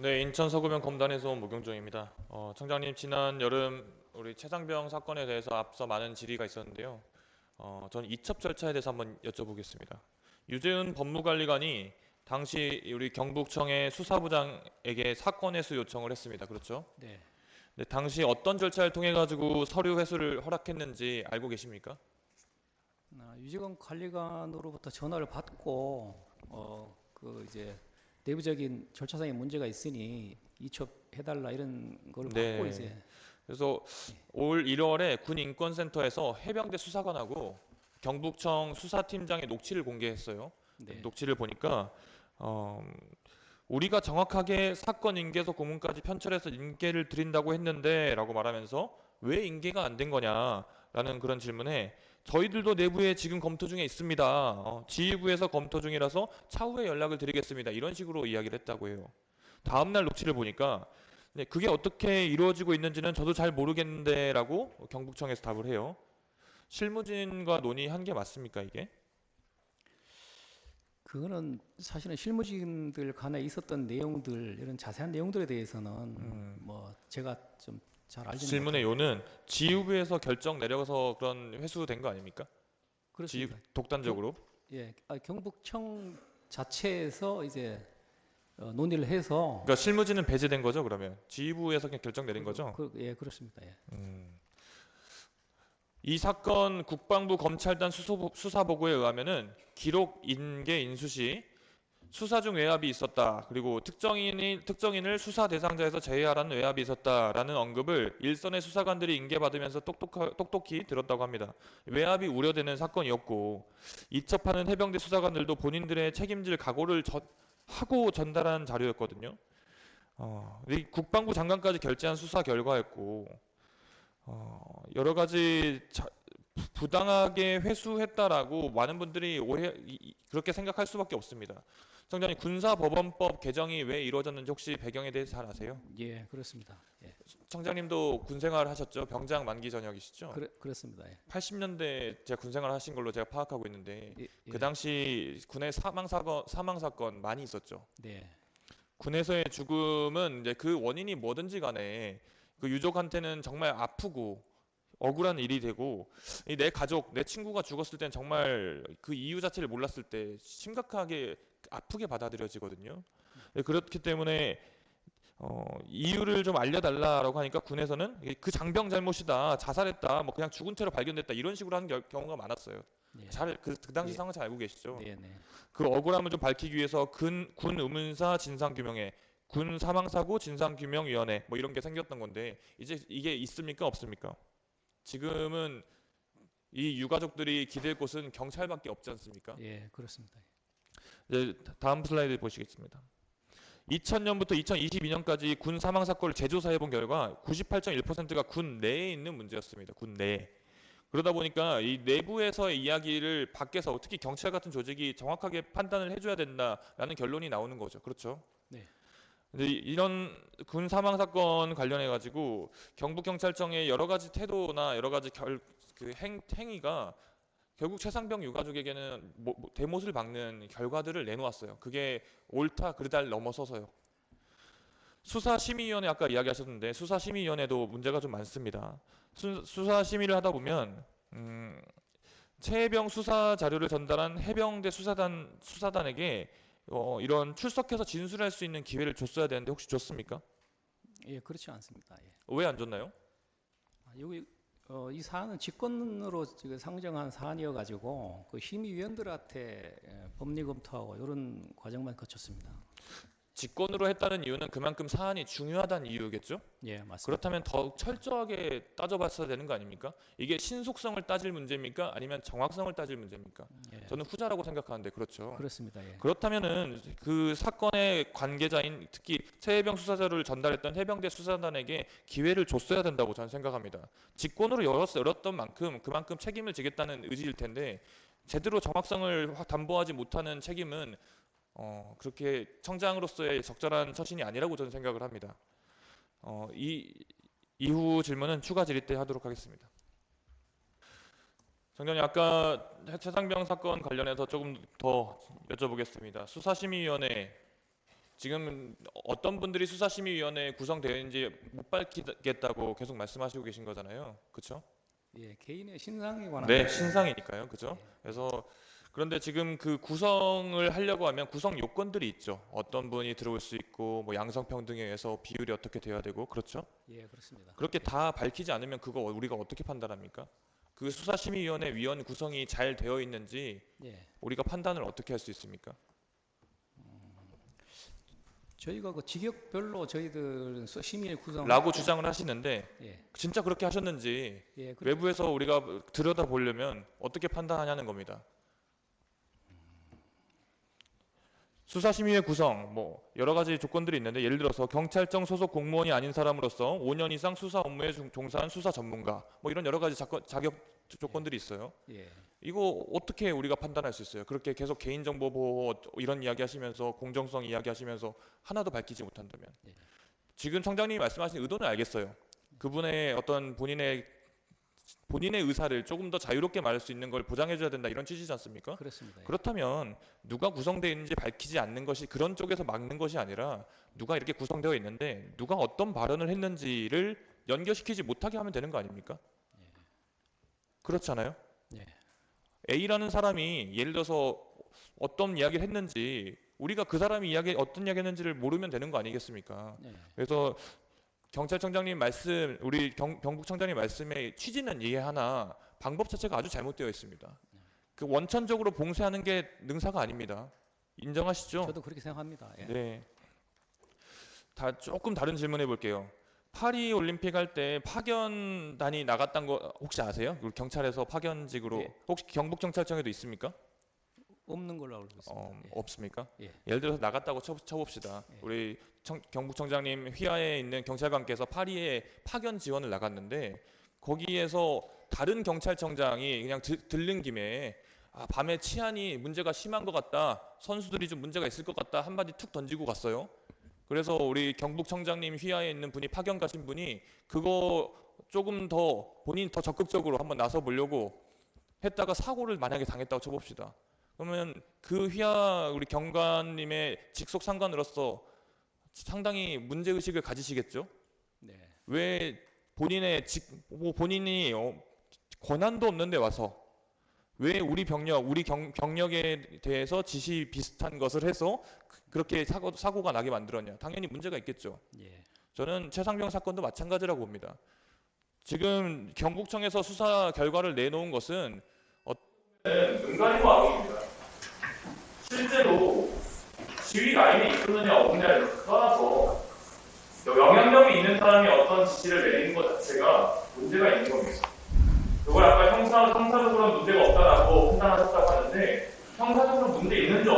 네, 인천 서구면 검단에서 온 무경종입니다. 청장님, 지난 여름 우리 최상병 사건에 대해서 앞서 많은 질의가 있었는데요. 전 이첩 절차에 대해서 한번 여쭤보겠습니다. 유재은 법무관리관이 당시 우리 경북청의 수사부장에게 사건 회수 요청을 했습니다. 그렇죠? 네. 네, 당시 어떤 절차를 통해 가지고 서류 회수를 허락했는지 알고 계십니까? 유지원 관리관으로부터 전화를 받고 이제 내부적인 절차상의 문제가 있으니 이첩해달라 이런 걸 받고 네. 이제. 그래서 올 1월에 군인권센터에서 해병대 수사관하고 경북청 수사팀장의 녹취를 공개했어요. 네. 녹취를 보니까 어, 우리가 정확하게 사건 인계서 고문까지 편철해서 인계를 드린다고 했는데 라고 말하면서 왜 인계가 안 된 거냐라는 그런 질문에 저희들도 내부에 지금 검토 중에 있습니다. 지휘부에서 검토 중이라서 차후에 연락을 드리겠습니다. 이런 식으로 이야기를 했다고 해요. 다음날 녹취를 보니까 네, 그게 어떻게 이루어지고 있는지는 저도 잘 모르겠는데 라고 경북청에서 답을 해요. 실무진과 논의한 게 맞습니까, 이게? 그거는 사실은 실무진들 간에 있었던 내용들, 이런 자세한 내용들에 대해서는 뭐 제가 좀 잘 알지는 질문의 못합니다. 요는 지휘부에서 결정 내려서 그런 회수된 거 아닙니까? 그렇습니다. 경, 독단적으로? 경북청 자체에서 이제 논의를 해서. 그러니까 실무진은 배제된 거죠, 그러면? 지휘부에서 그냥 결정 내린 거죠? 그렇습니다. 예. 이 사건 국방부 검찰단 수사 보고에 의하면은 기록 인계 인수 시 수사 중 외압이 있었다. 그리고 특정인을 수사 대상자에서 제외하라는 외압이 있었다라는 언급을 일선의 수사관들이 인계받으면서 똑똑히 들었다고 합니다. 외압이 우려되는 사건이었고 이첩하는 해병대 수사관들도 본인들의 책임질 각오를 하고 전달한 자료였거든요. 이 국방부 장관까지 결재한 수사 결과였고 여러 가지 부당하게 회수했다라고 많은 분들이 그렇게 생각할 수밖에 없습니다. 청장님, 군사법원법 개정이 왜 이루어졌는지 혹시 배경에 대해서 잘 아세요? 예, 그렇습니다. 예. 청장님도 군 생활 하셨죠? 병장 만기 전역이시죠? 그렇습니다. 예. 80년대 제가 군 생활 하신 걸로 제가 파악하고 있는데 예, 그 예. 당시 군의 사망 사건 많이 있었죠. 네. 군에서의 죽음은 이제 그 원인이 뭐든지 간에 그 유족한테는 정말 아프고 억울한 일이 되고 내 가족, 내 친구가 죽었을 땐 정말 그 이유 자체를 몰랐을 때 심각하게 아프게 받아들여지거든요. 그렇기 때문에 이유를 좀 알려달라라고 하니까 군에서는 그 장병 잘못이다, 자살했다, 뭐 그냥 죽은 채로 발견됐다 이런 식으로 하는 경우가 많았어요. 예. 그 당시 예. 상황 잘 알고 계시죠? 네, 네. 그 억울함을 좀 밝히기 위해서 군 의문사 진상규명회, 군 사망사고 진상규명위원회 뭐 이런 게 생겼던 건데 이제 이게 있습니까 없습니까? 지금은 이 유가족들이 기댈 곳은 경찰밖에 없지 않습니까? 예, 그렇습니다. 이제 다음 슬라이드 보시겠습니다. 2000년부터 2022년까지 군 사망 사건을 재조사해 본 결과 98.1%가 군 내에 있는 문제였습니다. 군 내에. 그러다 보니까 이 내부에서의 이야기를 밖에서 특히 경찰 같은 조직이 정확하게 판단을 해줘야 된다라는 결론이 나오는 거죠. 그렇죠? 네. 근데 이런 군 사망 사건 관련해 가지고 경북 경찰청의 여러 가지 태도나 여러 가지 행위가 결국 최상병 유가족에게는 대못을 박는 결과들을 내놓았어요. 그게 옳다 그르다를 넘어서서요. 수사심의위원회 아까 이야기하셨는데 수사심의위원회도 문제가 좀 많습니다. 수사심의를 하다 보면 최해병 수사 자료를 전달한 해병대 수사단에게 이런 출석해서 진술할 수 있는 기회를 줬어야 되는데 혹시 줬습니까? 예, 그렇지 않습니다. 예. 왜 안 줬나요? 여기 이 사안은 직권으로 지금 상정한 사안이어 가지고 그 심의위원들한테 법리 검토하고 이런 과정만 거쳤습니다. 직권으로 했다는 이유는 그만큼 사안이 중요하다는 이유겠죠? 예, 맞습니다. 그렇다면 더 철저하게 따져봤어야 되는 거 아닙니까? 이게 신속성을 따질 문제입니까? 아니면 정확성을 따질 문제입니까? 예, 저는 후자라고 생각하는데 그렇죠. 그렇습니다. 예. 그렇다면은 그 사건의 관계자인 특히 최해병 수사자를 전달했던 해병대 수사단에게 기회를 줬어야 된다고 저는 생각합니다. 직권으로 열었던 만큼 그만큼 책임을 지겠다는 의지일 텐데 제대로 정확성을 담보하지 못하는 책임은 그렇게 청장으로서의 적절한 처신이 아니라고 저는 생각을 합니다. 이후 질문은 추가 질의 때 하도록 하겠습니다. 정장님 아까 최상병 사건 관련해서 조금 더 여쭤보겠습니다. 수사심의위원회 지금 어떤 분들이 수사심의위원회 구성되어 있는지 못 밝히겠다고 계속 말씀하시고 계신 거잖아요. 그렇죠? 예, 개인의 신상에 관한 네, 거죠. 신상이니까요. 그죠? 그래서 그런데 지금 그 구성을 하려고 하면 구성 요건들이 있죠. 어떤 분이 들어올 수 있고 뭐 양성평등에 의해서 비율이 어떻게 돼야 되고 그렇죠? 예, 그렇습니다. 그렇게 다 밝히지 않으면 그거 우리가 어떻게 판단합니까? 그 수사심의위원회 위원 구성이 잘 되어 있는지 예, 우리가 판단을 어떻게 할 수 있습니까? 저희가 그 직역별로 저희들 심의 구성 라고 주장을 하시는데 예, 진짜 그렇게 하셨는지 예, 외부에서 우리가 들여다 보려면 어떻게 판단하냐는 겁니다. 수사심의회 구성 뭐 여러 가지 조건들이 있는데 예를 들어서 경찰청 소속 공무원이 아닌 사람으로서 5년 이상 수사 업무에 종사한 수사 전문가 뭐 이런 여러 가지 자격 조건들이 있어요. 예, 이거 어떻게 우리가 판단할 수 있어요? 그렇게 계속 개인정보 보호 이런 이야기 하시면서 공정성 이야기 하시면서 하나도 밝히지 못한다면 예. 지금 청장님이 말씀하신 의도는 알겠어요. 그분의 어떤 본인의 의사를 조금 더 자유롭게 말할 수 있는 걸 보장해줘야 된다 이런 취지지 않습니까? 그렇습니다. 예. 그렇다면 누가 구성되어 있는지 밝히지 않는 것이 그런 쪽에서 막는 것이 아니라 누가 이렇게 구성되어 있는데 누가 어떤 발언을 했는지를 연결시키지 못하게 하면 되는 거 아닙니까? 그렇잖아요. 예. A라는 사람이 예를 들어서 어떤 이야기를 했는지 우리가 그 사람이 어떤 이야기 했는지를 모르면 되는 거 아니겠습니까? 예. 그래서 경찰청장님 말씀, 우리 경북청장님 말씀의 취지는 이해하나 방법 자체가 아주 잘못되어 있습니다. 그 원천적으로 봉쇄하는 게 능사가 아닙니다. 인정하시죠? 저도 그렇게 생각합니다. 예. 네. 조금 다른 질문 해볼게요. 파리 올림픽 할 때 파견단이 나갔던 거 혹시 아세요? 우리 경찰에서 파견직으로 예. 혹시 경북경찰청에도 있습니까? 없는 걸로 알고 있습니다. 예. 없습니까? 예. 예를 들어서 나갔다고 쳐봅시다. 예. 우리 경북청장님 휘하에 있는 경찰관께서 파리에 파견 지원을 나갔는데 거기에서 다른 경찰청장이 그냥 들른 김에 밤에 치안이 문제가 심한 것 같다. 선수들이 좀 문제가 있을 것 같다. 한마디 툭 던지고 갔어요. 그래서 우리 경북청장님 휘하에 있는 분이 파견 가신 분이 그거 조금 더 본인 더 적극적으로 한번 나서 보려고 했다가 사고를 만약에 당했다고 쳐봅시다. 그러면 그 휘하 우리 경관님의 직속 상관으로서 상당히 문제 의식을 가지시겠죠. 네. 왜 본인의 본인이 권한도 없는데 와서 왜 우리 병력에 대해서 지시 비슷한 것을 해서 그렇게 사고가 나게 만들었냐? 당연히 문제가 있겠죠. 예. 저는 최상병 사건도 마찬가지라고 봅니다. 지금 경북청에서 수사 결과를 내놓은 것은 은간이와 악의입니다. 실제로 지휘 라인에 있었느냐 없느냐를 떠나서 영향력이 있는 사람이 어떤 지시를 내리는 것 자체가 문제가 있는 겁니다. 그걸 아까 형사적으로 문제가 없다라고 판단하셨다고 하는데 형사적으로 문제 있는지